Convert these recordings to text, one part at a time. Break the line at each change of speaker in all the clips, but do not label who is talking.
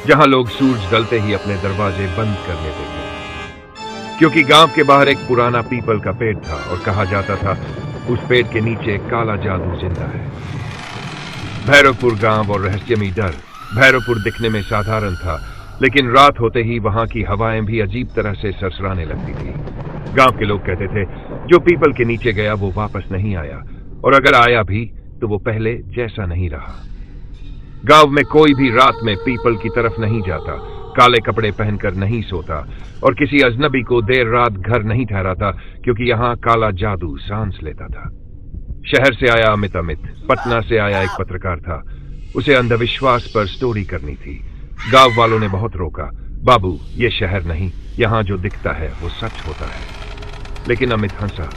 जहां लोग सूरज ढलते ही अपने दरवाजे बंद कर लेते थे, क्योंकि गांव के बाहर एक पुराना पीपल का पेड़ था और कहा जाता था उस पेड़ के नीचे काला जादू जिंदा है। भैरवपुर गांव और रहस्यमयी डर। भैरवपुर दिखने में साधारण था, लेकिन रात होते ही वहां की हवाएं भी अजीब तरह से सरसराने लगती थी। गांव के लोग कहते थे जो पीपल के नीचे गया वो वापस नहीं आया, और अगर आया भी तो वो पहले जैसा नहीं रहा। गांव में कोई भी रात में पीपल की तरफ नहीं जाता, काले कपड़े पहनकर नहीं सोता और किसी अजनबी को देर रात घर नहीं ठहराता, क्योंकि यहां काला जादू सांस लेता था। शहर से आया अमित पटना से आया एक पत्रकार था। उसे अंधविश्वास पर स्टोरी करनी थी। गांव वालों ने बहुत रोका, बाबू ये शहर नहीं, यहां जो दिखता है वो सच होता है। लेकिन अमित हंसा।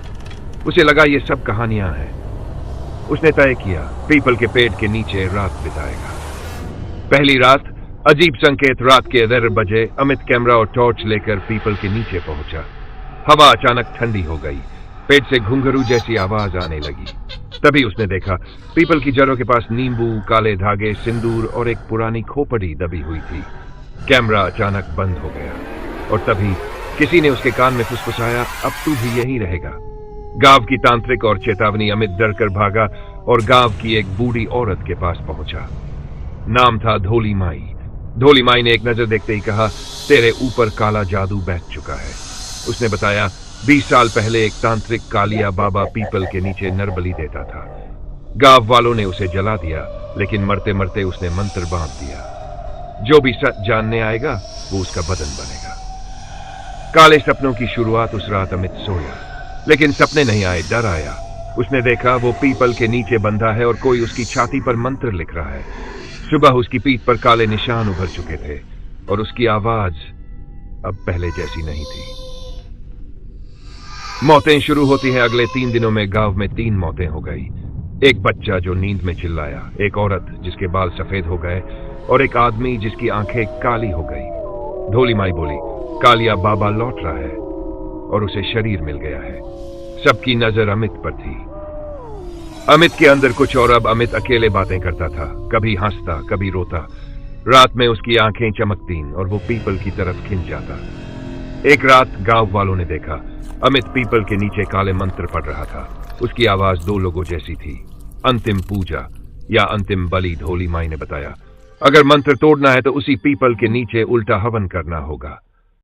उसे लगा ये सब कहानियां हैं। उसने तय किया पीपल के पेड़ के नीचे रात बिताएगा। पहली रात अजीब संकेत। रात के 11 बजे अमित कैमरा और टॉर्च लेकर पीपल के नीचे पहुंचा। हवा अचानक ठंडी हो गई, पेड़ से घुंघरू जैसी आवाज आने लगी। तभी उसने देखा पीपल की जड़ों के पास नींबू, काले धागे, सिंदूर और एक पुरानी खोपड़ी दबी हुई थी। कैमरा अचानक बंद हो गया और तभी किसी ने उसके कान में फुसफुसाया, अब तू भी यही रहेगा। गांव की तांत्रिक और चेतावनी। अमित डर कर भागा और गांव की एक बूढ़ी औरत के पास पहुंचा। नाम था धोली माई। धोली माई ने एक नजर देखते ही कहा, तेरे ऊपर काला जादू बैठ चुका है। उसने बताया 20 साल पहले एक तांत्रिक कालिया बाबा पीपल के नीचे नरबली देता था। गांव वालों ने उसे जला दिया, लेकिन मरते मरते उसने मंत्र बांध दिया, जो भी सच जानने आएगा वो उसका बदन बनेगा। काले सपनों की शुरुआत। उस रात अमित सोया, लेकिन सपने नहीं आए, डर आया। उसने देखा वो पीपल के नीचे बंधा है और कोई उसकी छाती पर मंत्र लिख रहा है। सुबह उसकी पीठ पर काले निशान उभर चुके थे और उसकी आवाज अब पहले जैसी नहीं थी। मौतें शुरू होती हैं। अगले 3 दिनों में गांव में 3 मौतें हो गई। एक बच्चा जो नींद में चिल्लाया, एक औरत जिसके बाल सफेद हो गए और एक आदमी जिसकी आंखें काली हो गई। धोली माई बोली, कालिया बाबा लौट रहा है और उसे शरीर मिल गया है। सबकी नजर अमित पर थी। अमित के अंदर कुछ और। अब अमित अकेले बातें करता था, कभी हंसता, कभी रोता। रात में उसकी आंखें चमकती और वो पीपल की तरफ खिंच जाता। एक रात गांव वालों ने देखा अमित पीपल के नीचे काले मंत्र पढ़ रहा था। उसकी आवाज 2 लोगों जैसी थी। अंतिम पूजा या अंतिम बलि। धोली माई ने बताया, अगर मंत्र तोड़ना है तो उसी पीपल के नीचे उल्टा हवन करना होगा।